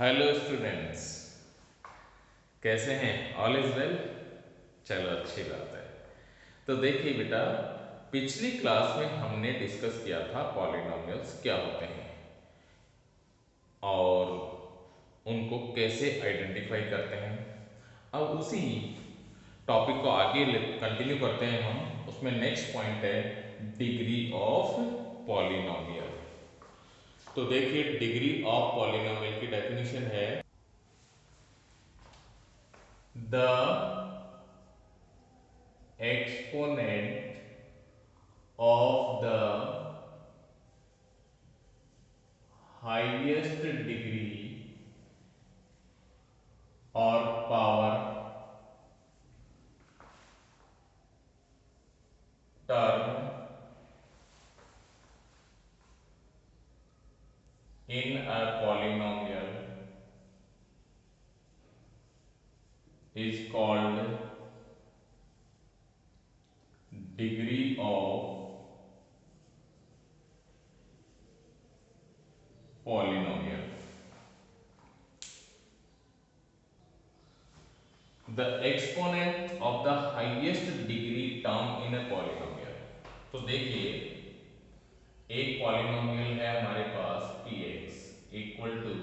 Hello students, कैसे हैं? All is well. चलो, अच्छी बात है। तो देखिए बेटा, पिछली क्लास में हमने डिस्कस किया था पॉलिनोमियल्स क्या होते हैं और उनको कैसे आइडेंटिफाई करते हैं। अब उसी टॉपिक को आगे कंटिन्यू करते हैं हम। उसमें नेक्स्ट पॉइंट है डिग्री ऑफ पॉलिनोमियल। तो देखिए, डिग्री ऑफ पॉलिनोमियल की डेफिनेशन है the exponent of the highest degree or power term in a polynomial is called degree of polynomial. The exponent of the highest degree term in a polynomial. तो देखिए, एक polynomial है हमारे पास px equal to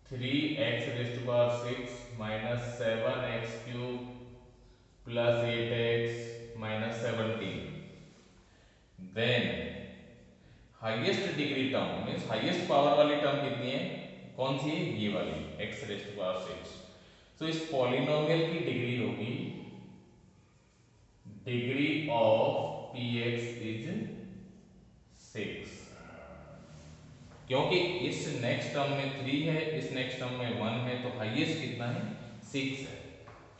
3x raise to power 6 minus 7x cube plus 8x minus 17। Then highest degree term means highest power वाली term कितनी है? कौन सी है? ये वाली x रेज़ टू पावर 6। तो इस पॉलिनोमियल की डिग्री होगी डिग्री ऑफ px इज 6, क्योंकि इस नेक्स्ट टर्म में 3 है, इस नेक्स्ट टर्म में 1 है, तो हाईएस्ट कितना है? 6 है।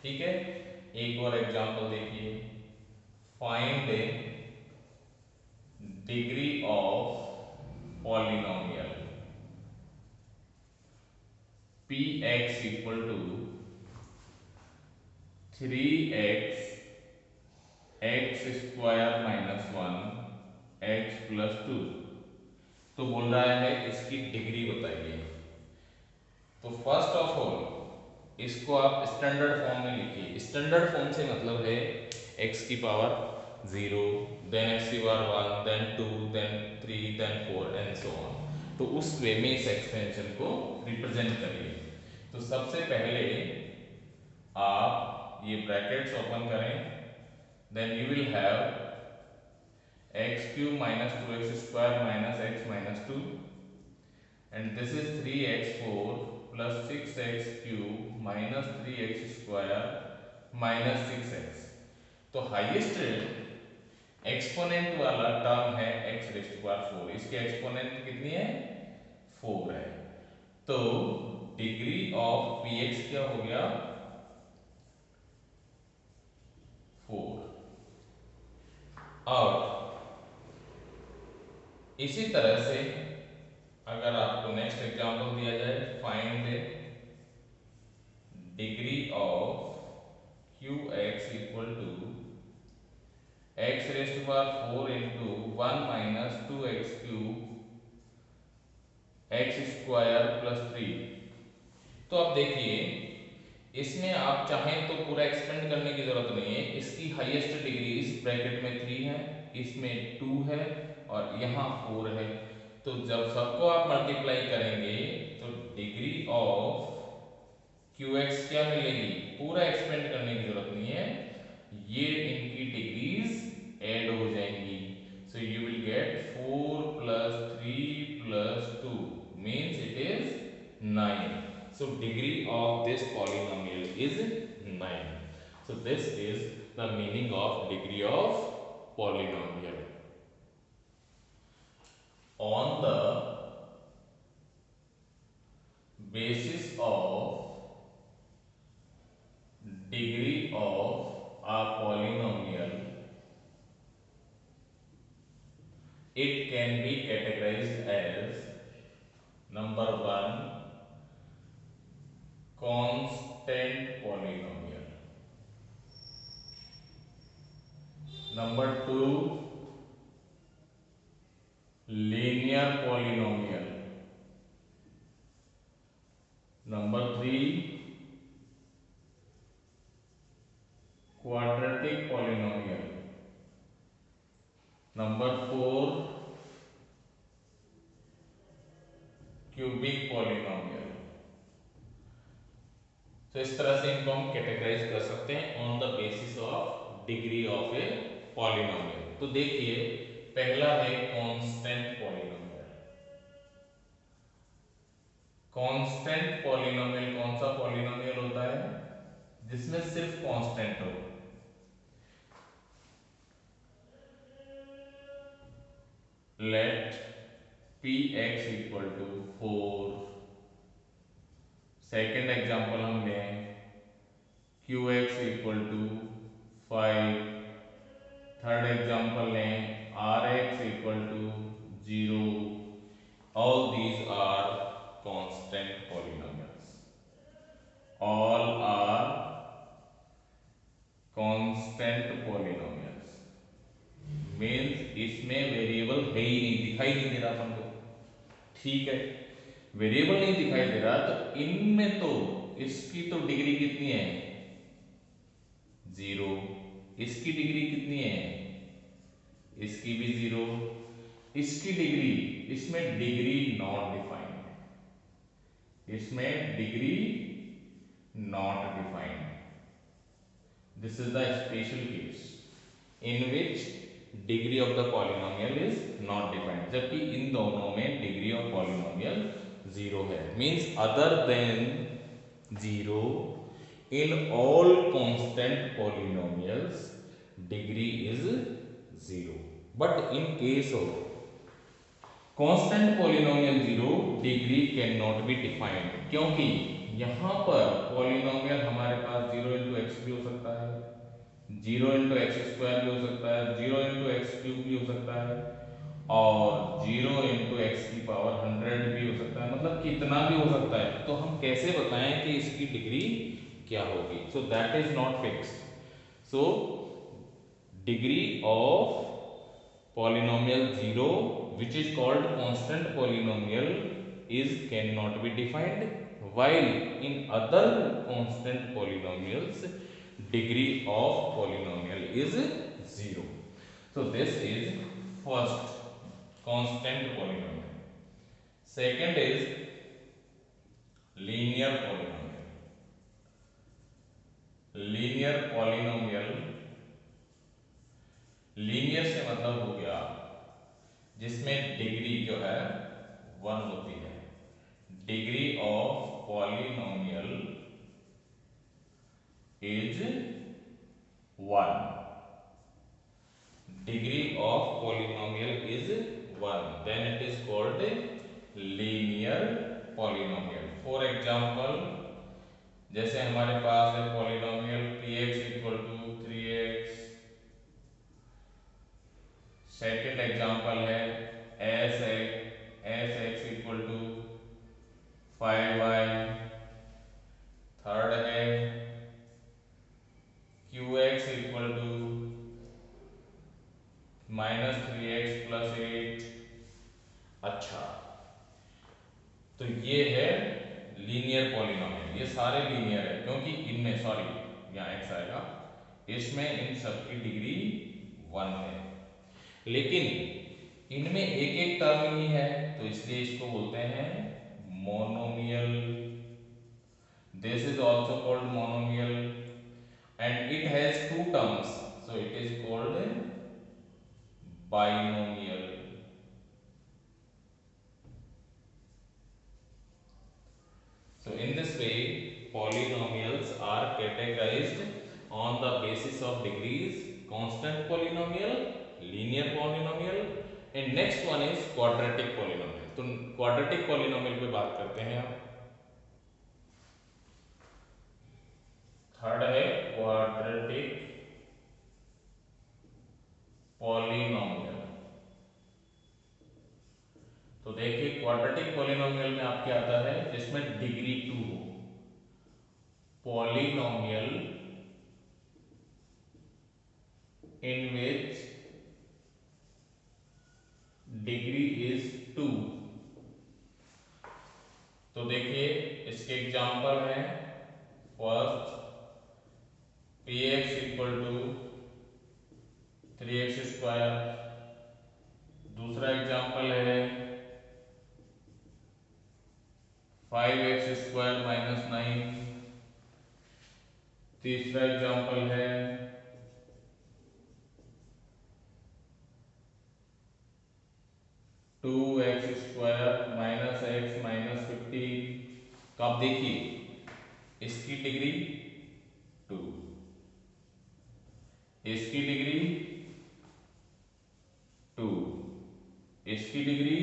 ठीक है, एक और एग्जांपल देखिए। Find degree of polynomial px equal to 3x x square minus 1 x plus 2। तो बोल रहा है इसकी डिग्री बताइए। तो फर्स्ट ऑफ ऑल इसको आप स्टैंडर्ड फॉर्म में लिखिए। स्टैंडर्ड फॉर्म से मतलब है x की पावर 0, देन x की power 1, then 2, then 3, then 4 and so on. तो उस वे में इस एक्सपेंशन को रिप्रेजेंट करिए। तो सबसे पहले आप ये ब्रैकेट्स ओपन करें, then you will have x cube minus 2x square minus x minus 2 and this is 3x4 plus 6x cube minus 3x square minus 6x। तो हाईएस्ट एक्सपोनेंट वाला टर्म है x रेज़ टू पावर 4। इसके exponent कितनी है? 4 है। तो degree of px क्या हो गया? 4। और इसी तरह से अगर आपको नेक्स्ट एग्जांपल दिया जाए, find degree of qx equal to x raise to power 4 into 1 minus 2x cube x square plus 3। तो अब देखिए, इसमें आप चाहें तो पूरा एक्सपेंड करने की जरूरत नहीं है। इसकी हाईएस्ट डिग्री इस ब्रैकेट में 3 है, इसमें 2 है और यहाँ 4 है। तो जब सबको आप मल्टीप्लाई करेंगे तो डिग्री ऑफ qx क्या मिलेगी? पूरा एक्सपेंड करने की जरूरत नहीं है, ये इनकी डिग्रीज ऐड हो जाएंगी। So you will get 4 plus 3 plus 2 means it is 9। So degree of this polynomial is 9. So this is the meaning of degree of polynomial. On the basis of degree of a polynomial, it can be categorized as number 1 constant polynomial, number 2 linear polynomial, cubic polynomial. तो इस तरह से इनको हम categorise कर सकते हैं on the basis of degree of a polynomial. तो देखिए पहला है कांस्टेंट पॉलिनोमियल। कांस्टेंट पॉलिनोमियल कौन सा पॉलिनोमियल होता है? जिसमें सिर्फ कांस्टेंट हो। Let px equal to 4। Second example हम लें qx equal to 5। Third example लें rx equal to 0। All these are constant polynomials. All are constant polynomials means इसमें वेरिएबल है ही नहीं, दिखाई नहीं दे रहा अपन को। ठीक है, वेरिएबल नहीं दिखाई दे रहा तो इनमें तो इसकी तो डिग्री कितनी है? 0। इसकी डिग्री कितनी है? इसकी भी 0। इसकी डिग्री, इसमें डिग्री नॉट डिफाइंड, इसमें degree not defined. This is the special case in which degree of the polynomial is not defined, जबकि इन दोनों में डिग्री ऑफ पॉलिनोमियल 0 है। Means other than 0 in all constant polynomials degree is 0। But in case of constant polynomial 0 degree can not be defined, क्योंकि यहां पर polynomial हमारे पास 0 into x भी हो सकता है, 0 इंटू एक्स स्क्वायर भी हो सकता है, 0 इंटू एक्स क्यूब भी हो सकता है और 0 इंटू एक्स की पावर 100 भी हो सकता है। मतलब कितना भी हो सकता है। तो हम कैसे बताएं कि इसकी डिग्री क्या होगी? So that is not fixed. So degree of polynomial 0 which is called constant polynomial is cannot be defined, while in other constant polynomials degree of polynomial is 0. So this is first constant polynomial. Second is linear polynomial. Linear polynomial, linear से मतलब हो गया जिसमें degree जो है 1 होती है। Degree of polynomial is 1। Degree of polynomial is 1, then it is called linear polynomial. For example जैसे हमारे पास है polynomial px equal to 3x। Second example है s x equal to 5y। Third है q x equal to -3x plus 8। अच्छा, तो ये है लीनियर पॉलिनोमियल। ये सारे लीनियर है क्योंकि इनमें, सॉरी यहाँ एक्स आएगा, इसमें इन सब की डिग्री 1 है, लेकिन इनमें एक एक टर्म ही है तो इसलिए इसको बोलते हैं monomial. This is also called monomial and it has 2 terms, so it is called binomial. So in this way polynomials are categorized on the basis of degrees: constant polynomial, linear polynomial, and next one is quadratic polynomial. तो quadratic polynomial पे बात करते हैं हम। Third है quadratic polynomial। तो देखिए quadratic polynomial में आपके आता है जिसमें डिग्री 2 हो। Polynomial in which degree is 2। तो देखिए इसके एग्जांपल हैं, first px equal to 3x square. दूसरा एग्जांपल है 5x² माइनस 9। तीसरा एग्जाम्पल है 2x² माइनस x माइनस 15। तो आप देखिए इसकी डिग्री 2, इसकी डिग्री 2, इसकी डिग्री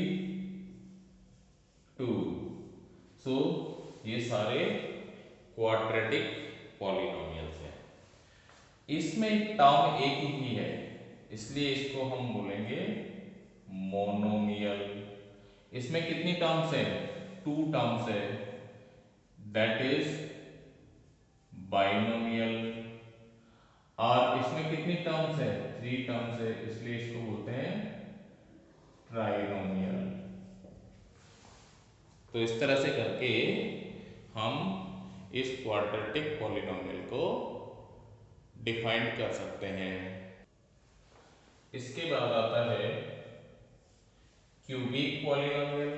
2। सो ये सारे क्वाड्रेटिक पॉलिनोमियल्स हैं। इसमें टर्म एक ही है, इसलिए इसको हम बोलेंगे मोनोमियल। इसमें कितनी टर्म्स है? 2 टर्म्स है, दैट इज बाइनोमियल। और इसमें कितनी टर्म्स है? 3 टर्म्स है, इसलिए इसको बोलते हैं ट्राइनोमियल। तो इस तरह से करके हम इस क्वाड्रेटिक पॉलिनोमियल को डिफाइन कर सकते हैं। इसके बाद आता है cubic polynomial.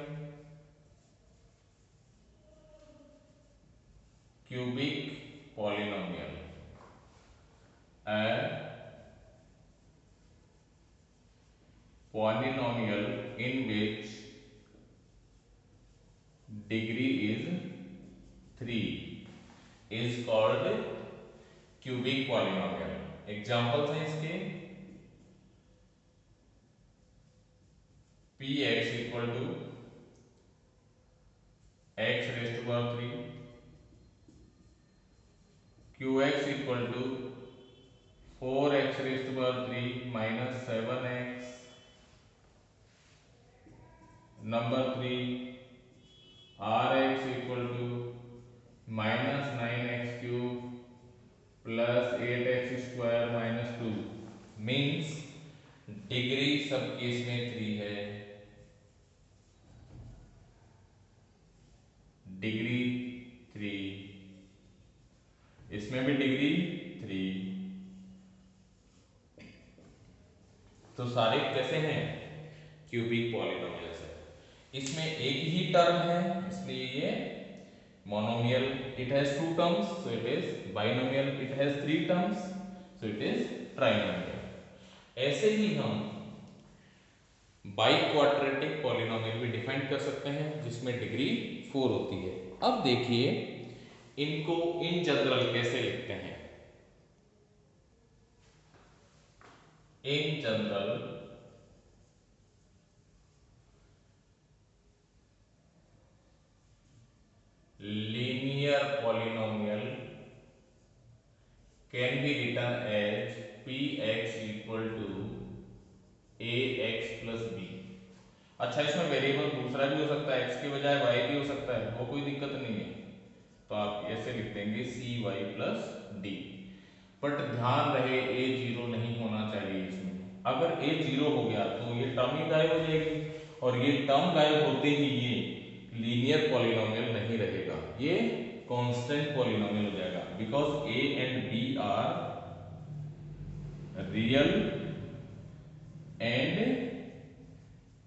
Cubic polynomial polynomial in which degree is 3 is called cubic polynomial. Examples हैं इसके px equal to x raised to power 3, qx equal to 4x raised to power 3 minus 7x. Number 3, rx equal to minus 9x cube plus 8x square minus 2 means degree सब case में 3 है। Degree 3, इसमें भी degree 3। तो सारे कैसे हैं? Cubic polynomials है। इसमें एक ही टर्म है, इसलिए ये monomial. It has 2 terms, so it is binomial. It has 3 terms, so it is trinomial. ऐसे ही हम बाई क्वाड्रेटिक पॉलिनोमियल भी डिफाइन कर सकते हैं, जिसमें डिग्री 4 होती है। अब देखिए इनको इन जनरल कैसे लिखते हैं। In general linear polynomial can be written as px equal to ax plus b। अच्छा, इसमें वेरिएबल दूसरा भी हो सकता है, x के बजाय y भी हो सकता है, वो कोई दिक्कत नहीं है। तो आप ऐसे लिख देंगे cy प्लस d। बट ध्यान रहे a 0 नहीं होना चाहिए इसमें। अगर a 0 हो गया तो ये टर्म ही गायब हो जाएगी, और ये टर्म गायब होते ही ये लीनियर पॉलिनोमियल नहीं रहेगा, ये कांस्टेंट पॉलिनोमियल हो जाएगा। Because a and b are real and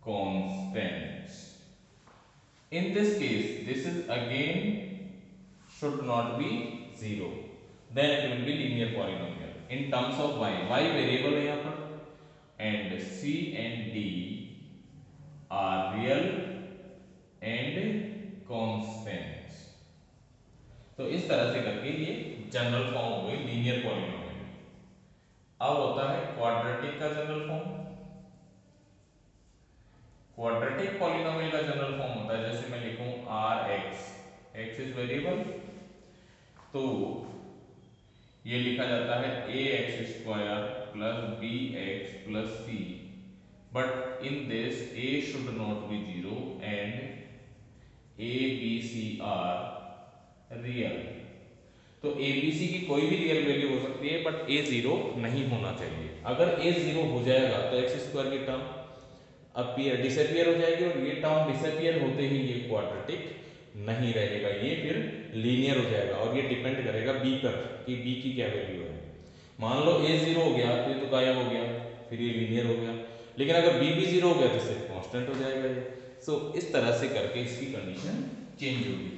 constants. In this case this is again should not be 0, then it will be linear polynomial in terms of y variable है यहाँ पर, and c and d are real and constants। तो इस तरह से करके ये general form हो गई लीनियर पॉलिनोमियल। अब होता है क्वाड्रेटिक का जनरल फॉर्म। क्वाड्रेटिक पॉलिनोमियल का जनरल फॉर्म होता है, जैसे मैं लिखूं rx, x इज वेरिएबल, तो ये लिखा जाता है ax² plus bx plus c, but in this a should not be 0 and a b c are real. तो a b c की कोई भी रियल वैल्यू हो सकती है, बट a 0 नहीं होना चाहिए। अगर a 0 हो जाएगा तो x² की टर्म अपीयर डिसअपियर हो जाएगी, और ये टर्म डिसअपियर होते ही ये क्वाड्रेटिक नहीं रहेगा, ये फिर लीनियर हो जाएगा। और ये डिपेंड करेगा b पर कि b की क्या वैल्यू है। मान लो a 0 हो गया तो ये तो गायब हो गया, फिर ये लीनियर हो गया। लेकिन अगर b भी 0 हो गया तो सिर्फ कांस्टेंट हो जाएगा ये। सो इस तरह से करके इसकी कंडीशन चेंज होगी।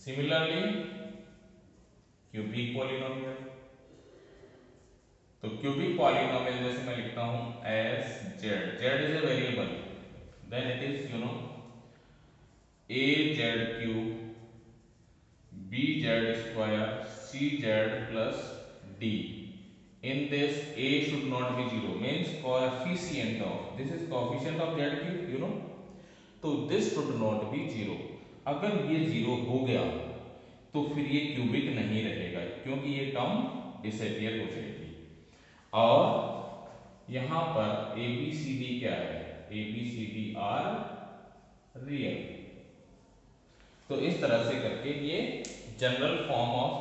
सिमिलरली क्यूबिक पॉलिनोमियल, तो क्यूबिक पॉलिनोमियल जैसे मैं लिखता हूं as z, z is a variable, then it is a z cube b z square c z plus d. In this a should not be 0 means coefficient of, this is coefficient of z cube, तो this should not be 0. अगर ये 0 हो गया तो फिर ये cubic नहीं रहेगा क्योंकि ये टर्म डिसअपियर हो जाएगी। और यहां पर ए बी सी डी क्या है, a b c d are real. तो इस तरह से करके ये general form of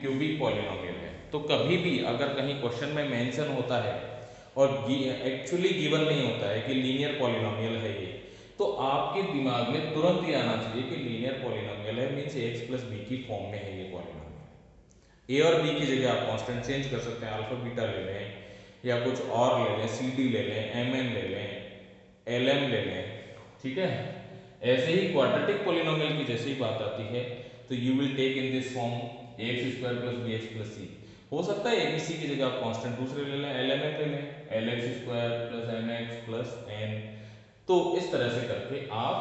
cubic polynomial है। तो कभी भी अगर कहीं क्वेश्चन में मेंशन होता है और एक्चुअली गिवन नहीं होता है कि लीनियर पॉलिनोमियल है ये, तो आपके दिमाग में तुरंत ये आना चाहिए कि लीनियर पॉलिनोमियल है मींस एक्स प्लस बी की फॉर्म में है ये पॉलिनोमियल। ए और बी की जगह आप कांस्टेंट चेंज कर सकते हैं, अल्फा बीटा ले लें या कुछ और ले लें, सी डी ले लें, एम एन ले लें, एल एम ले लें, ठीक है। ऐसे ही क्वाड्रेटिक पॉलिनोमियल की जैसे ही बात आती है तो you will take in this form x square plus b x plus c. हो सकता है एबीसी की जगह आप कांस्टेंट दूसरे ले लें, एल एम एन ले लें, l x square plus m x plus n. तो इस तरह से करके आप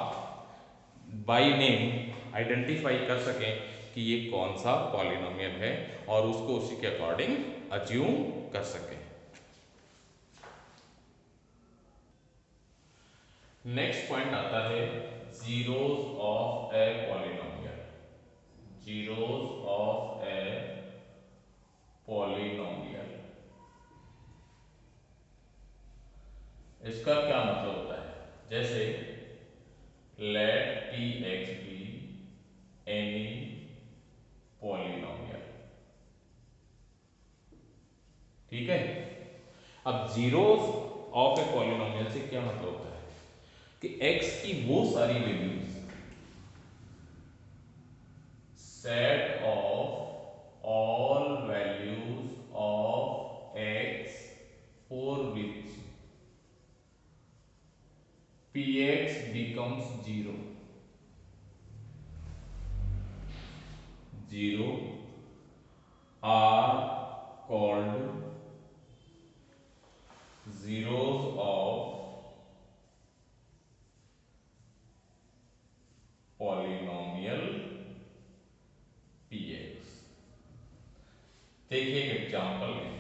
बाय नेम आइडेंटिफाई कर सकें कि ये कौन सा पॉलिनोमियल है और उसको उसी के अकॉर्डिंग अज्यूम कर सकें। नेक्स्ट पॉइंट आता है zeros of a polynomial, zeros of a polynomial। इसका क्या मतलब होता है, जैसे let px be any polynomial, ठीक है। अब zeros of a polynomial से क्या मतलब होता है कि x की वो सारी values, set of all values of x for which px becomes 0 are called zeros of polynomial px। देखिए एक एग्जांपल में,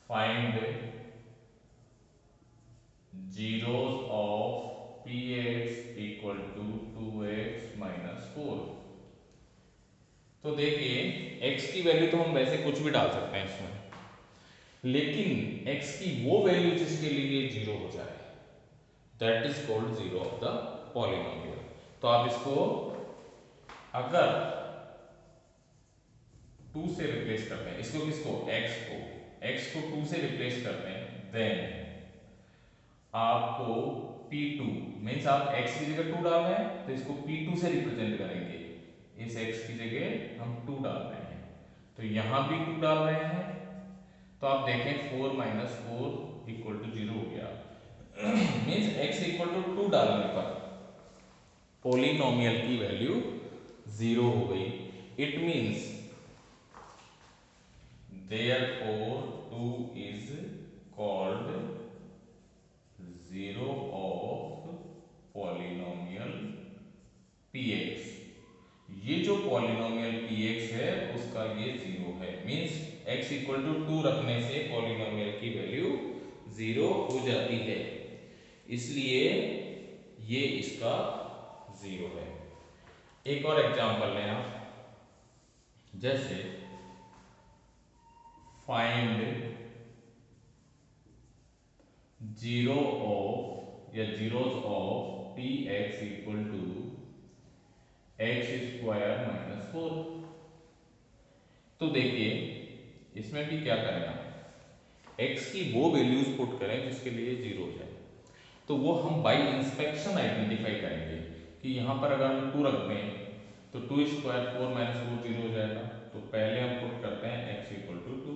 find zeros of px equal to 2x minus 4। तो देखिए x की वैल्यू तो हम वैसे कुछ भी डाल सकते हैं इसमें, लेकिन x की वो वैल्यू जिसके लिए 0 हो जाए that is called zero of the polynomial. तो आप इसको अगर 2 से रिप्लेस करते हैं, इसको किसको, x को 2 से रिप्लेस करते हैं, देन आपको P2 मीन्स आप x की जगह 2 डाल रहे हैं तो इसको P2 से रिप्रेजेंट करेंगे, इस x की जगह हम 2 डाल रहे हैं तो यहां भी 2 डाल रहे हैं, तो आप देखें 4 माइनस 4 इक्वल टू 0 हो गया। मीन्स x इक्वल टू 2 डालने पर पॉलिनोमियल की वैल्यू 0 हो गई। It means therefore 2 is called zero of polynomial px। ये जो पॉलिनोमियल px है उसका ये 0 है, मीन्स x इक्वल टू 2 रखने से पॉलिनोमियल की वैल्यू 0 हो जाती है, इसलिए ये इसका 0 है। एक और एग्जांपल लें आप, जैसे फाइंड जीरो ऑफ या zeros of p x equal to x square minus 4। तो देखिए इसमें भी क्या करें आप, x की वो वैल्यूज पुट करें जिसके लिए 0 हो जाए, तो वो हम बाय इंस्पेक्शन आइडेंटिफाई करेंगे कि यहाँ पर अगर हम 2 रखते हैं तो 2 स्क्वायर 4 माइनस 4 0 हो जाएगा। तो पहले हम पुट करते हैं x इक्वल टू 2,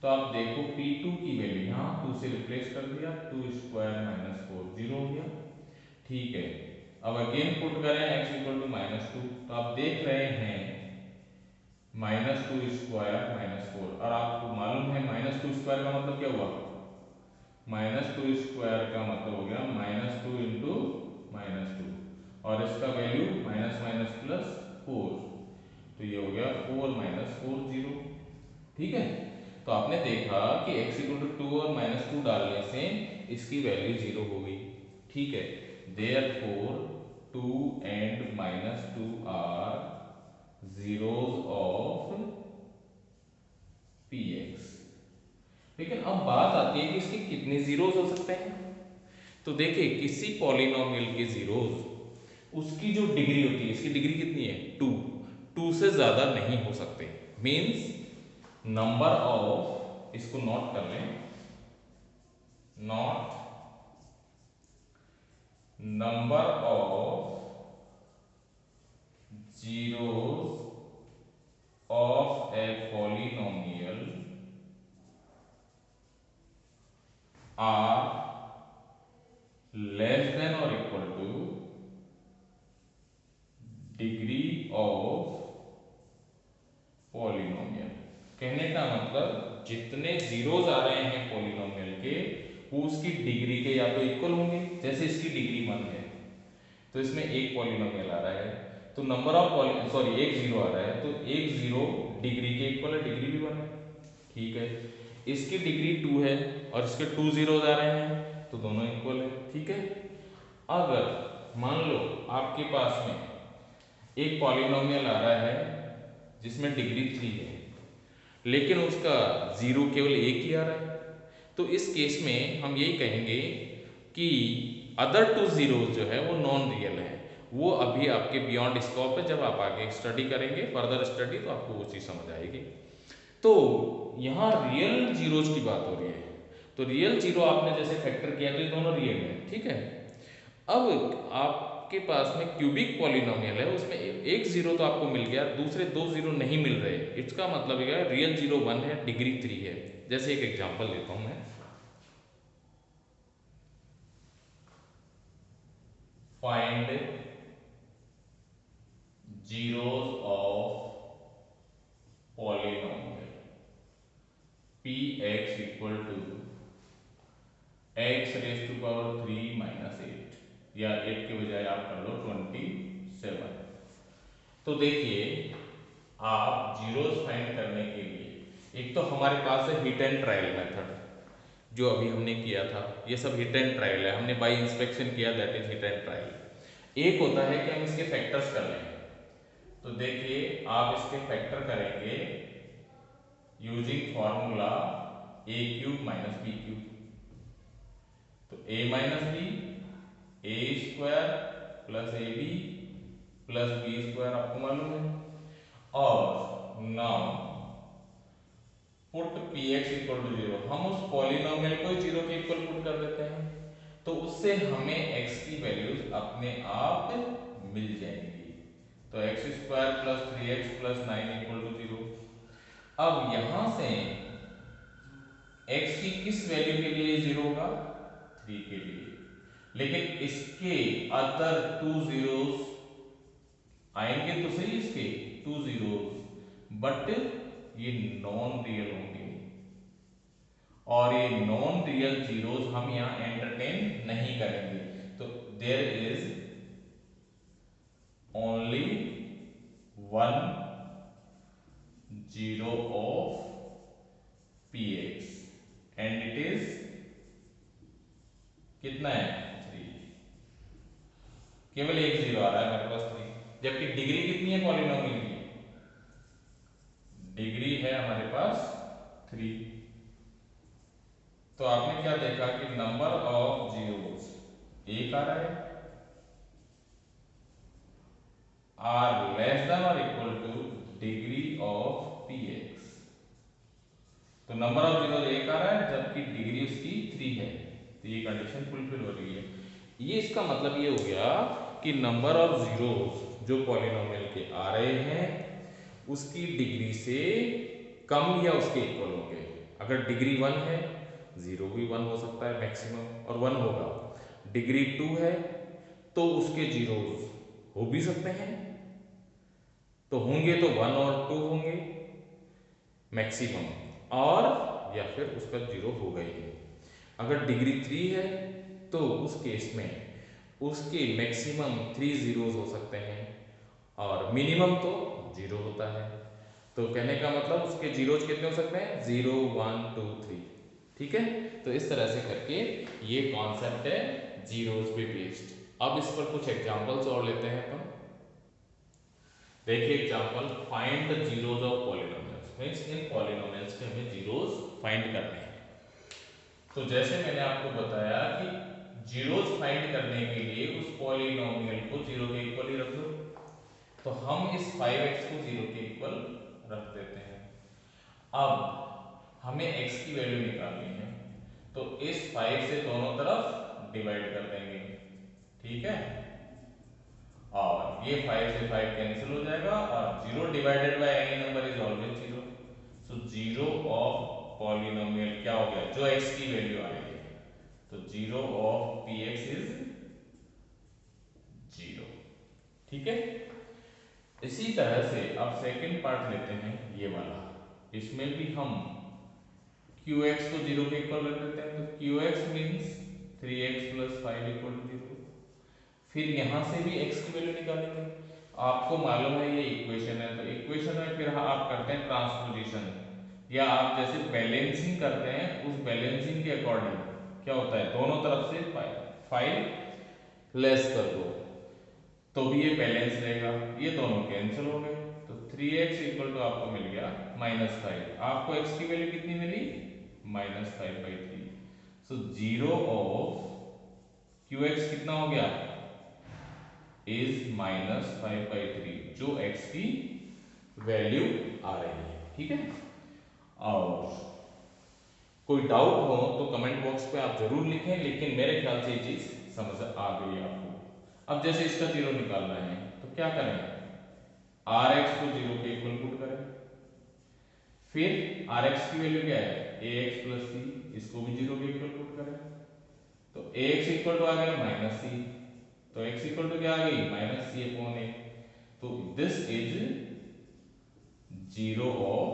तो आप देखो P2 की वैल्यू यहाँ 2 से रिप्लेस कर दिया, 2 स्क्वायर माइनस 4 0 हो गया। ठीक है, अब अगेन पुट करें x इक्वल टू -2, तो आप देख रहे हैं -2 स्क्वायर -4, और आपको मालूम है -2 स्क्वायर का मतलब क्या हुआ, -2 स्क्वायर का मतलब हो गया -2 इंटू -2, और इसका वैल्यू माइनस माइनस प्लस 4, तो ये हो गया 4 - 4 0। ठीक है, तो आपने देखा कि x इक्वल टू 2 और -2 डालने से इसकी वैल्यू 0 हो गई। ठीक है, therefore 2 and -2 are zeros of px। लेकिन अब बात आती है कि इसके कितने जीरोस हो सकते हैं। तो देखिए, किसी पॉलिनोमियल के जीरोस, उसकी जो डिग्री होती है, इसकी डिग्री कितनी है 2, 2 से ज्यादा नहीं हो सकते। मीन्स नंबर ऑफ, इसको नोट कर लें, not number of zeros of a polynomial are less than or equal to degree of polynomial। कहने का मतलब जितने जीरोस आ रहे हैं पॉलिनोमियल के, वो उसकी डिग्री के या तो इक्वल होंगे, जैसे इसकी डिग्री 1 है तो इसमें एक पॉलिनोमियल आ रहा है, तो नंबर ऑफ सॉरी एक जीरो आ रहा है, तो एक जीरो डिग्री के इक्वल है, डिग्री भी 1 है। ठीक है, इसकी डिग्री 2 है और इसके 2 जीरोस आ रहे हैं, तो दोनों इक्वल है। ठीक है, अगर मान लो आपके पास में एक पॉलिनोमियल आ रहा है जिसमें डिग्री 3 है, लेकिन उसका जीरो केवल एक ही आ रहा है, तो इस केस में हम यही कहेंगे कि अदर 2 जीरोस जो है वो नॉन रियल है, वो अभी आपके बियॉन्ड स्कोप है। जब आप आगे स्टडी करेंगे, फर्दर स्टडी, तो आपको वो चीज़ समझ आएगी। तो यहाँ रियल जीरोस की बात हो रही है, तो रियल जीरो आपने जैसे फैक्टर किया तो ये दोनों रियल है। ठीक है, अब आपके पास में क्यूबिक पॉलिनोमियल है, उसमें एक जीरो तो आपको मिल गया, दूसरे 2 जीरो नहीं मिल रहे, इसका मतलब क्या है, रियल जीरो 1 है, डिग्री 3 है। जैसे एक एग्जांपल देता हूं मैं, find zeros of polynomial px equal to x raise to power 3 - 8, या 8 के बजाय आप कर लो 27। तो देखिए, आप जीरोस फाइंड करने के लिए एक तो हमारे पास है हिट एंड ट्रायल मेथड, जो अभी हमने किया था, ये सब हिट एंड ट्रायल है, हमने बाय इंस्पेक्शन किया, that is hit and trial. एक होता है कि हम इसके फैक्टर्स कर लें, तो देखिए आप इसके फैक्टर करेंगे using formula a cube minus b cube, तो a minus b, a square plus a b plus b square आपको मालूम है, और now put px equal to 0, हम उस पॉलिनोमियल को 0 के इक्वल पुट कर देते हैं, तो उससे हमें x की वैल्यूज अपने आप मिल जाएंगी। तो x square plus 3x plus 9 equal to 0। अब यहां से x की किस वैल्यू के लिए 0 होगा, 3 के लिए, लेकिन इसके अदर 2 जीरोस आएंगे तो सही, इसके 2 जीरोस, बट ये नॉन रियल होंगे, और ये नॉन रियल जीरोस हम यहां एंटरटेन नहीं करेंगे। तो there is only 1 zero of px and it is कितना है 3, केवल एक जीरो आ रहा है मेरे पास 3, जबकि डिग्री कितनी है पॉलिनोमियल की, डिग्री है हमारे पास 3। तो आपने क्या देखा कि नंबर ऑफ जीरोस एक आ रहा है, आर लेस देन और equal two degree of px, तो नंबर ऑफ जीरोस एक आ रहा है जबकि डिग्री उसकी 3 है, तो ये कंडीशन फुलफिल हो रही है। ये इसका मतलब ये हो गया कि नंबर ऑफ जीरोस जो पॉलिनोमियल के आ रहे हैं उसकी डिग्री से कम या उसके इक्वल होंगे। अगर डिग्री 1 है, जीरो भी 1 हो सकता है मैक्सिमम, और 1 होगा। डिग्री 2 है तो उसके जीरोस हो भी सकते हैं, तो होंगे तो 1 और 2 होंगे मैक्सिमम, और या फिर उसका जीरो होगा ही नहीं। अगर डिग्री 3 है तो उस केस में उसके मैक्सिमम 3 जीरोस हो सकते हैं और मिनिमम तो 0 होता है। तो कहने का मतलब उसके जीरोज कितने हो सकते हैं, 0 1 2 3। ठीक है, तो इस तरह से करके ये कॉन्सेप्ट है जीरोज पे बेस्ड। अब इस पर कुछ एग्जांपल्स और लेते हैं अपन। देखिए example, find the zeros of polynomials, means in polynomials के हमें जीरोज फाइंड करने हैं। तो जैसे मैंने आपको बताया कि जीरोज फाइंड करने के लिए उस पॉलिनोमियल को 0 के इक्वल ही रख दो, तो हम इस 5x को 0 के इक्वल रख देते हैं। अब हमें x की वैल्यू निकालनी है, तो इस 5 से दोनों तरफ डिवाइड कर देंगे। ठीक है, और ये 5 से 5 कैंसिल हो जाएगा और 0 divided by any number is always 0। So 0 of polynomial क्या हो गया, जो x की वैल्यू आ रही है, तो 0 ऑफ px इज 0। ठीक है, इसी तरह से अब सेकंड पार्ट लेते हैं ये वाला। इसमें भी हम qx को 0 के इक्वल रख देते हैं, तो qx मींस 3x + 5 = 0। फिर यहां से भी x की वैल्यू निकालेंगे। आपको मालूम है ये इक्वेशन है, तो इक्वेशन में फिर आप करते हैं ट्रांसपोजिशन, या आप जैसे बैलेंसिंग करते हैं, उस बैलेंसिंग के अकॉर्डिंग क्या होता है, दोनों तरफ से 5 लेस कर दो तो भी ये बैलेंस रहेगा, ये दोनों कैंसिल हो गए, तो 3x = आपको मिल गया -5। आपको x की वैल्यू कितनी मिली, -5/3। सो 0 ऑफ qx कितना हो गया, इज -5/3, जो x की वैल्यू आ रही है। ठीक है, और कोई डाउट हो तो कमेंट बॉक्स पे आप जरूर लिखें, लेकिन मेरे ख्याल से ये चीज समझ आ गई आपको। अब जैसे इसका जीरो निकालना है तो क्या करें, rx को 0 के इक्वल पुट करें, फिर rx की वैल्यू क्या है, ax + c, इसको भी 0 के इक्वल पुट करें, तो ax = आ गया -c, तो x = क्या आ गई, -c/a। तो दिस इज 0 ऑफ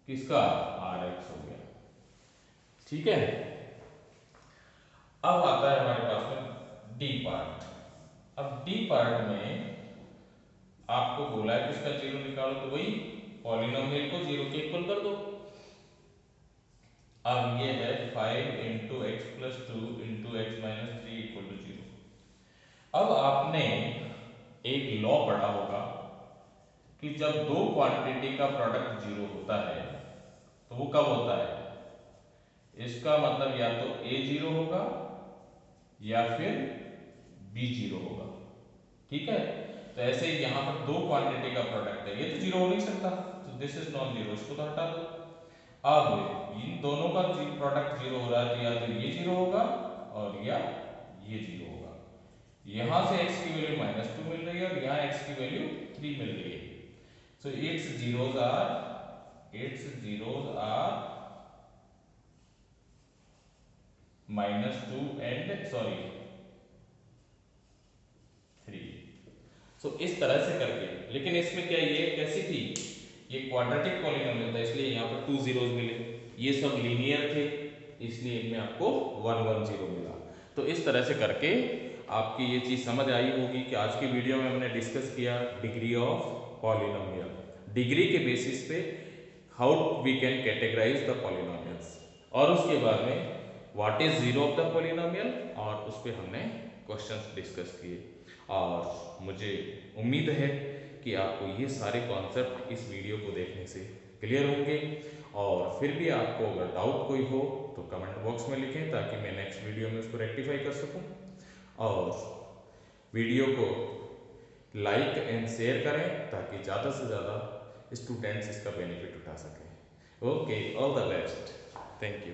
किसका, rx हो गया। ठीक है, अब आता है हमारे पास में डी पार्ट। अब डी पार्ट में आपको बोला है कि इसका जीरो निकालो, तो वही पॉलिनोमियल को 0 के इक्वल कर दो। अब ये है 5 × x + 2 × x - 3 = 0। अब आपने एक लॉ पढ़ा होगा कि जब दो क्वांटिटी का प्रोडक्ट 0 होता है तो वो कब होता है, इसका मतलब या तो a 0 होगा या फिर b 0 होगा। ठीक है, तो ऐसे ही यहाँ पर दो क्वांटिटी का प्रोडक्ट है, ये तो 0 हो नहीं सकता, तो दिस इज नॉन जीरो, इसको तो हटा दो। अब इन दोनों का प्रोडक्ट 0 हो रहा है, तो या तो ये 0 होगा और या ये 0 होगा। यहाँ से x की वैल्यू -2 मिल रही है और यहाँ x की वैल्यू 3 मिल रही है। So its zeros are -2 and 3। So इस तरह से करके, लेकिन इसमें क्या ये कैसी थी, ये क्वाड्रेटिक पॉलिनोमियल था, इसलिए यहाँ पर 2 जीरोज मिले। ये सब लीनियर थे, इसलिए इनमें आपको 1 1 0 मिला। तो इस तरह से करके आपकी ये चीज़ समझ आई होगी कि आज की वीडियो में हमने डिस्कस किया डिग्री ऑफ पॉलिनोमियल, डिग्री के बेसिस पे how we can categorise the polynomials, और उसके बाद में what is zero of the polynomial, और उस पर हमने क्वेश्चंस डिस्कस किए। और मुझे उम्मीद है कि आपको ये सारे कॉन्सेप्ट इस वीडियो को देखने से क्लियर होंगे, और फिर भी आपको अगर डाउट कोई हो तो कमेंट बॉक्स में लिखें ताकि मैं नेक्स्ट वीडियो में उसको रेक्टिफाई कर सकूं, और वीडियो को लाइक एंड शेयर करें ताकि ज़्यादा से ज़्यादा स्टूडेंट्स इसका बेनिफिट उठा सकें। Okay, all the best, thank you.